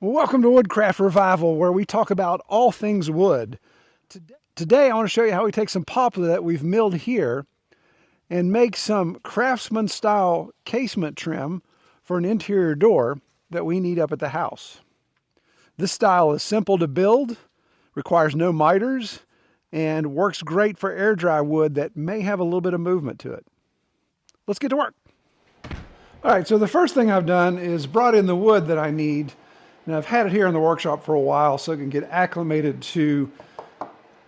Welcome to Woodcraft Revival, where we talk about all things wood. Today I want to show you how we take some poplar that we've milled here and make some craftsman style casement trim for an interior door that we need up at the house. This style is simple to build, requires no miters, and works great for air dry wood that may have a little bit of movement to it. Let's get to work. All right, so the first thing I've done is brought in the wood that I need. Now, I've had it here in the workshop for a while so I can get acclimated to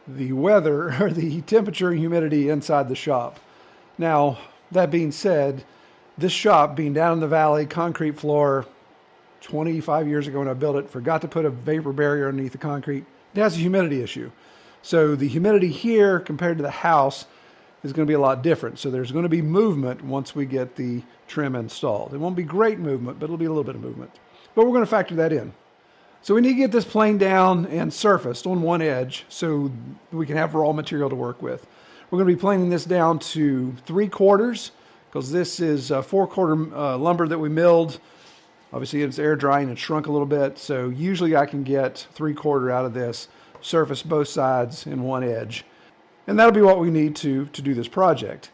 the weather or the temperature and humidity inside the shop. Now, that being said, this shop being down in the valley, concrete floor, 25 years ago when I built it, forgot to put a vapor barrier underneath the concrete. It has a humidity issue. So the humidity here compared to the house is going to be a lot different. So there's going to be movement once we get the trim installed. It won't be great movement, but it'll be a little bit of movement. But we're going to factor that in. So we need to get this planed down and surfaced on one edge so we can have raw material to work with. We're going to be planing this down to 3/4 because this is 4/4 lumber that we milled. Obviously it's air drying and shrunk a little bit. So usually I can get 3/4 out of this, surface both sides and one edge. And that'll be what we need to do this project.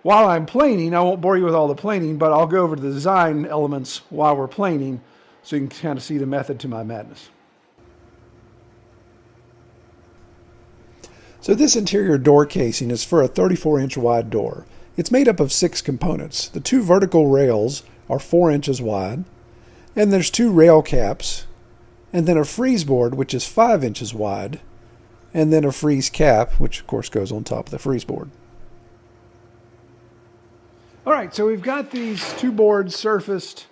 While I'm planing, I won't bore you with all the planing, but I'll go over the design elements while we're planing, so you can kind of see the method to my madness. So this interior door casing is for a 34-inch wide door. It's made up of 6 components. The 2 vertical rails are 4 inches wide, and there's 2 rail caps, and then a freeze board which is 5 inches wide, and then a freeze cap which of course goes on top of the freeze board. Alright, so we've got these 2 boards surfaced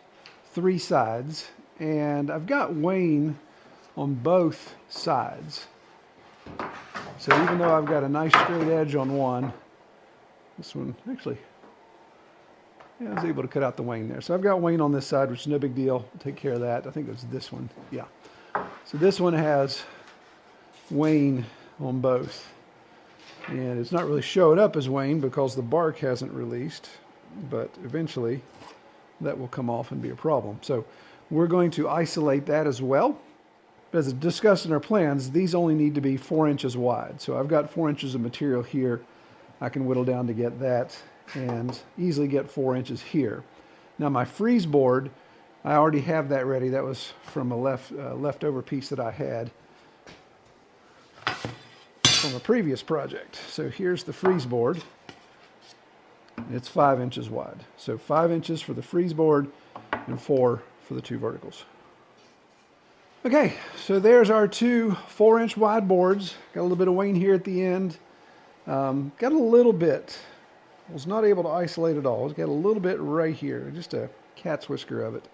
3 sides. And I've got Wayne on both sides. So even though I've got a nice straight edge on one, this one actually, yeah, I was able to cut out the Wayne there. So I've got Wayne on this side, which is no big deal. I'll take care of that. I think it was this one. Yeah. So this one has Wayne on both. And it's not really showing up as Wayne because the bark hasn't released, but eventually that will come off and be a problem. So we're going to isolate that as well. As discussed in our plans, these only need to be 4 inches wide. So I've got 4 inches of material here. I can whittle down to get that and easily get 4 inches here. Now my freeze board, I already have that ready. That was from a leftover piece that I had from a previous project. So here's the freeze board. It's 5 inches wide. So 5 inches for the freeze board and 4 for the 2 verticals. Okay, so there's our 2 4-inch wide boards. Got a little bit of Wayne here at the end. Got a little bit. I was not able to isolate it all. Got a little bit right here, just a cat's whisker of it.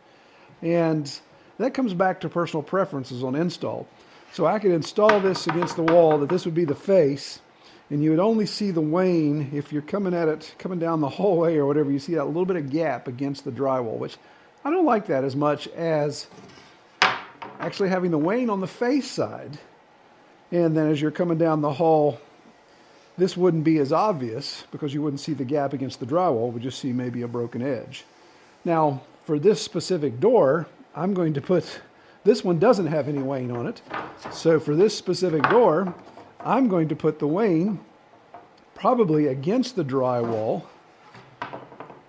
And that comes back to personal preferences on install. So I could install this against the wall, that this would be the face, and you would only see the Wayne if you're coming at it, coming down the hallway or whatever. You see that little bit of gap against the drywall, which I don't like that as much as actually having the Wayne on the face side. And then as you're coming down the hall, this wouldn't be as obvious because you wouldn't see the gap against the drywall. We just see maybe a broken edge. Now, for this specific door, I'm going to put, this one doesn't have any Wayne on it. So for this specific door, I'm going to put the Wayne probably against the drywall,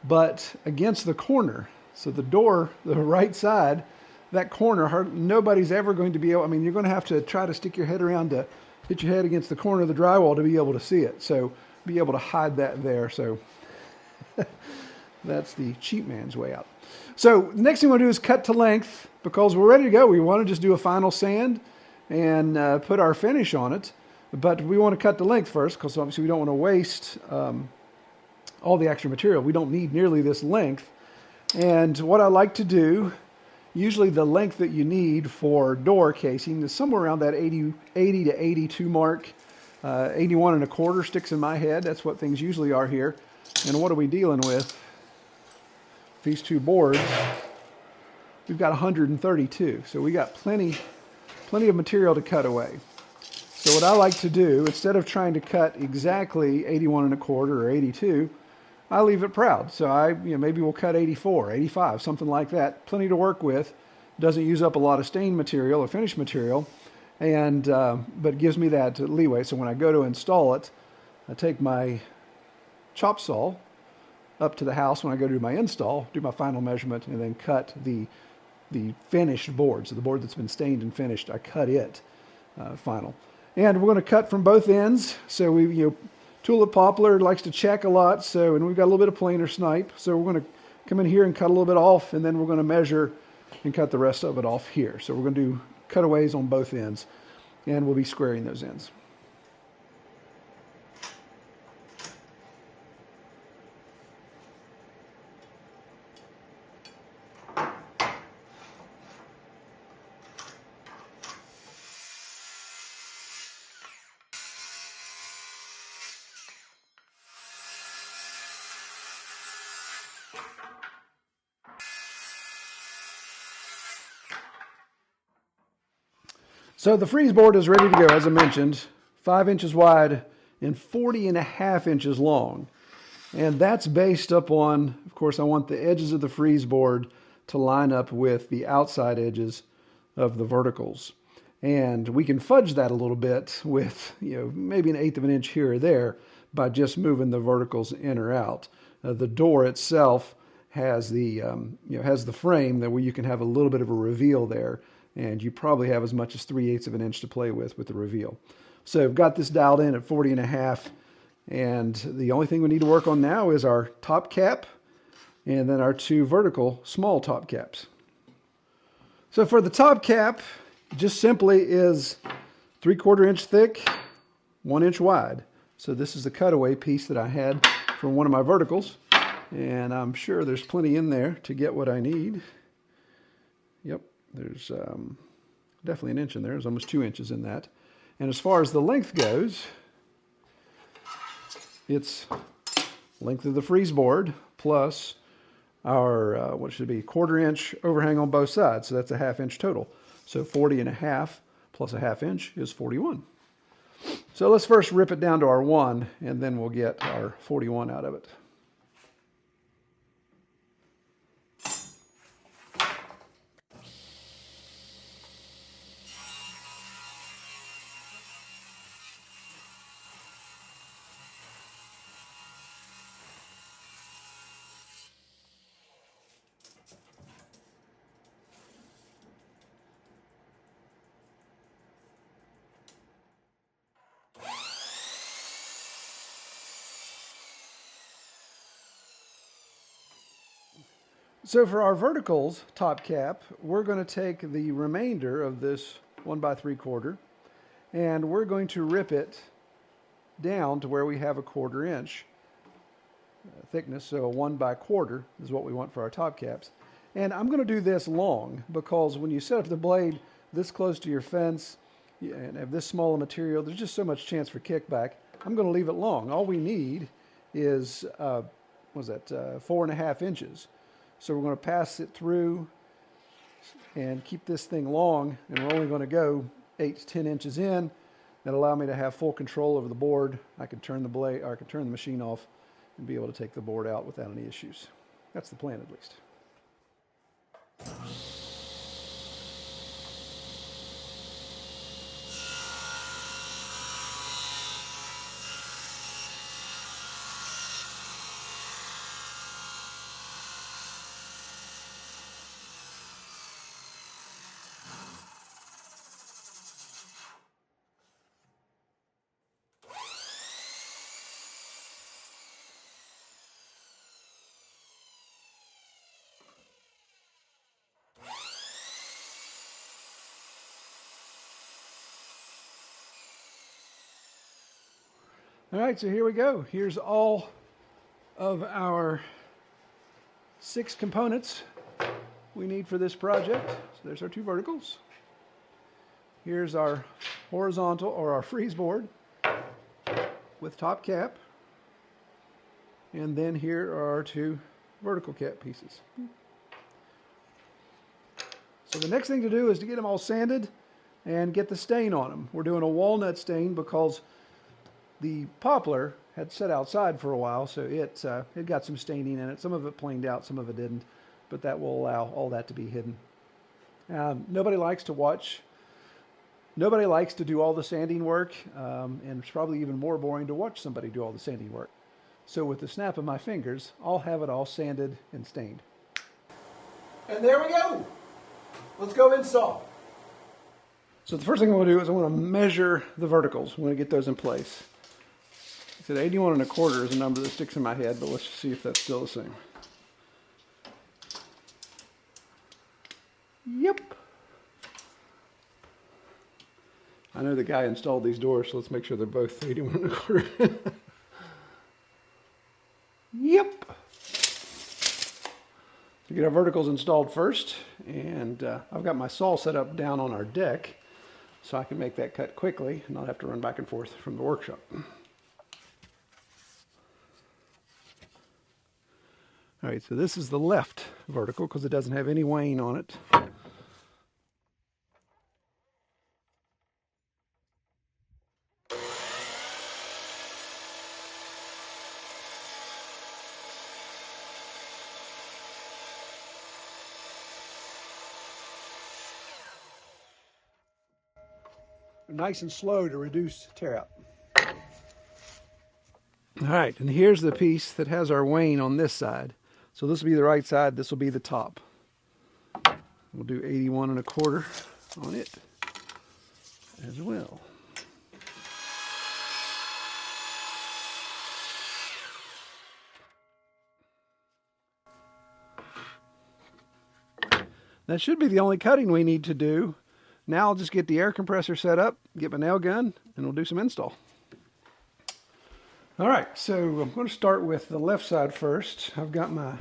but against the corner. So the door, the right side, that corner, nobody's ever going to be able, I mean, you're going to have to try to stick your head around to hit your head against the corner of the drywall to be able to see it. So be able to hide that there. So that's the cheap man's way out. So the next thing we'll do is cut to length because we're ready to go. We want to just do a final sand and put our finish on it. But we want to cut to length first because obviously we don't want to waste all the extra material. We don't need nearly this length. And what I like to do, usually the length that you need for door casing is somewhere around that 80 to 82 mark. 81 1/4 sticks in my head. That's what things usually are here. And what are we dealing with? These 2 boards, we've got 132. So we got plenty of material to cut away. So what I like to do, instead of trying to cut exactly 81 1/4 or 82, I leave it proud. So maybe we'll cut 84, 85, something like that. Plenty to work with. doesn't use up a lot of stain material or finish material, and but gives me that leeway. So when I go to install it, I take my chop saw up to the house when I go to do my install, do my final measurement, and then cut the finished board. So the board that's been stained and finished, I cut it final. And we're going to cut from both ends. So Tulip Poplar likes to check a lot, and we've got a little bit of planer snipe. So we're going to come in here and cut a little bit off, and then we're going to measure and cut the rest of it off here. So we're going to do cutaways on both ends, and we'll be squaring those ends. So the freeze board is ready to go, as I mentioned, 5 inches wide and 40.5 inches long. And that's based upon, of course, I want the edges of the freeze board to line up with the outside edges of the verticals. And we can fudge that a little bit with, maybe 1/8 of an inch here or there by just moving the verticals in or out. The door itself has the frame that where you can have a little bit of a reveal there, and you probably have as much as 3/8 of an inch to play with the reveal. So I've got this dialed in at 40.5, and the only thing we need to work on now is our top cap and then our 2 vertical small top caps. So for the top cap, just simply is 3/4 inch thick, 1 inch wide. So this is the cutaway piece that I had from one of my verticals, and I'm sure there's plenty in there to get what I need. Yep, there's definitely 1 inch in there. There's almost 2 inches in that. And as far as the length goes, it's length of the freeze board plus our, what should it be, 1/4 inch overhang on both sides. So that's a 1/2 inch total. So 40.5 plus a 1/2 inch is 41. So let's first rip it down to our 1, and then we'll get our 41 out of it. So for our verticals top cap, we're going to take the remainder of this 1 by 3/4, and we're going to rip it down to where we have a 1/4 inch thickness. So a 1 by 1/4 is what we want for our top caps. And I'm going to do this long because when you set up the blade this close to your fence and have this small a material, there's just so much chance for kickback. I'm going to leave it long. All we need is, 4.5 inches. So we're going to pass it through and keep this thing long, and we're only going to go 8 to 10 inches in. That'll allow me to have full control over the board. I can turn the blade, or I can turn the machine off and be able to take the board out without any issues. That's the plan, at least. All right, so here we go. Here's all of our 6 components we need for this project. So there's our 2 verticals. Here's our horizontal, or our freeze board with top cap. And then here are our 2 vertical cap pieces. So the next thing to do is to get them all sanded and get the stain on them. We're doing a walnut stain because the poplar had set outside for a while, so it got some staining in it. Some of it planed out, some of it didn't, but that will allow all that to be hidden. Nobody likes to watch. Nobody likes to do all the sanding work, and it's probably even more boring to watch somebody do all the sanding work. So with the snap of my fingers, I'll have it all sanded and stained. And there we go. Let's go install. So the first thing I'm going to do is I want to measure the verticals. I want to get those in place. I said 81 1/4 is a number that sticks in my head, but let's just see if that's still the same. Yep. I know the guy installed these doors, so let's make sure they're both 81 1/4. Yep. So get our verticals installed first, and I've got my saw set up down on our deck so I can make that cut quickly and not have to run back and forth from the workshop. All right, so this is the left vertical because it doesn't have any wane on it. Nice and slow to reduce tear out. All right, and here's the piece that has our wane on this side. So this will be the right side, this will be the top. We'll do 81 1/4 on it as well. That should be the only cutting we need to do. Now I'll just get the air compressor set up, get my nail gun, and we'll do some install. All right, so I'm going to start with the left side first. I've got my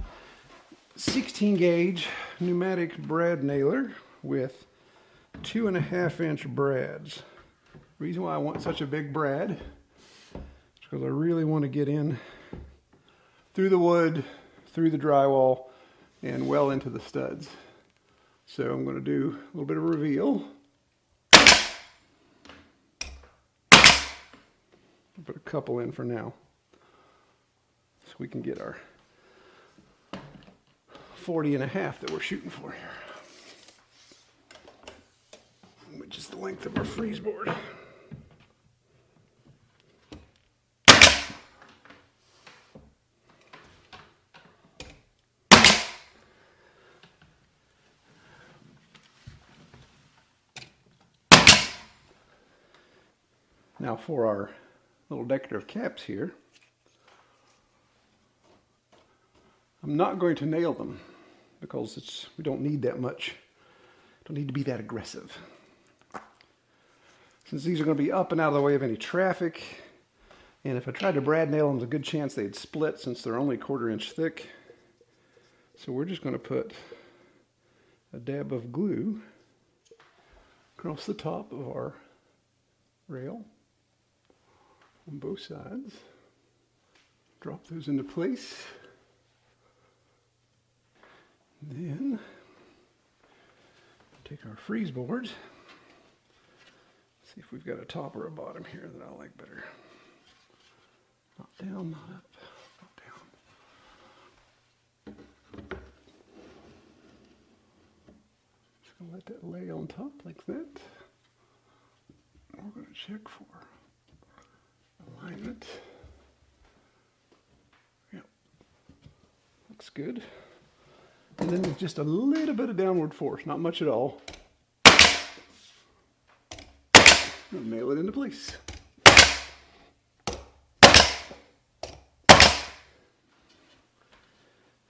16 gauge pneumatic brad nailer with 2.5 inch brads. The reason why I want such a big brad is because I really want to get in through the wood, through the drywall, and well into the studs. So I'm going to do a little bit of reveal. I'll put a couple in for now, so we can get our 40.5 that we're shooting for here, which is the length of our freeze board. Now for our little decorative caps here, I'm not going to nail them because we don't need that much. Don't need to be that aggressive. Since these are going to be up and out of the way of any traffic, and if I tried to brad nail them, there's a good chance they'd split since they're only 1/4 inch thick. So we're just going to put a dab of glue across the top of our rail on both sides. Drop those into place. Then take our freeze board. See if we've got a top or a bottom here that I like better. Not down, not up, not down. Just gonna let that lay on top like that. We're gonna check for alignment. Yep, looks good. And then with just a little bit of downward force, not much at all, we'll nail it into place. It's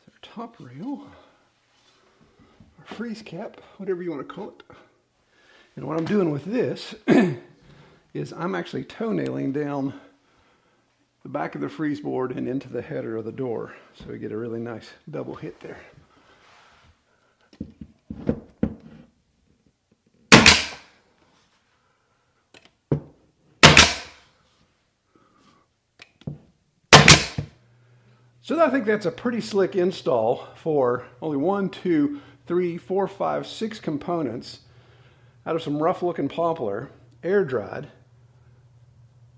our top rail, our freeze cap, whatever you want to call it. And what I'm doing with this is I'm actually toenailing down the back of the freeze board and into the header of the door. So we get a really nice double hit there. So I think that's a pretty slick install for only 1, 2, 3, 4, 5, 6 components out of some rough looking poplar, air dried.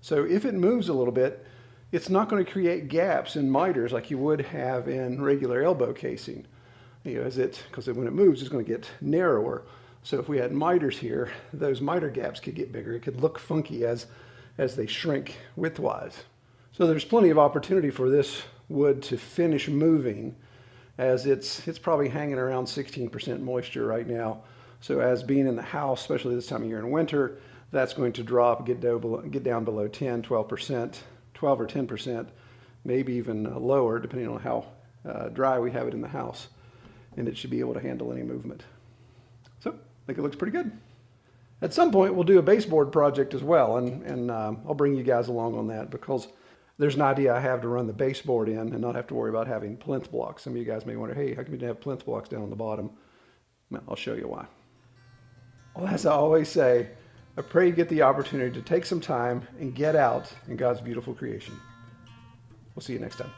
So if it moves a little bit, it's not going to create gaps in miters like you would have in regular elbow casing. You know, because when it moves, it's going to get narrower. So if we had miters here, those miter gaps could get bigger. It could look funky as they shrink widthwise. So there's plenty of opportunity for this wood to finish moving, as it's probably hanging around 16% moisture right now. So as being in the house, especially this time of year in winter, that's going to drop, get down below 10, 12%, 12 or 10%, maybe even lower, depending on how dry we have it in the house. And it should be able to handle any movement. So I think it looks pretty good. At some point, we'll do a baseboard project as well, and I'll bring you guys along on that, because there's an idea I have to run the baseboard in and not have to worry about having plinth blocks. Some of you guys may wonder, hey, how come you have plinth blocks down on the bottom? Well, I'll show you why. Well, as I always say, I pray you get the opportunity to take some time and get out in God's beautiful creation. We'll see you next time.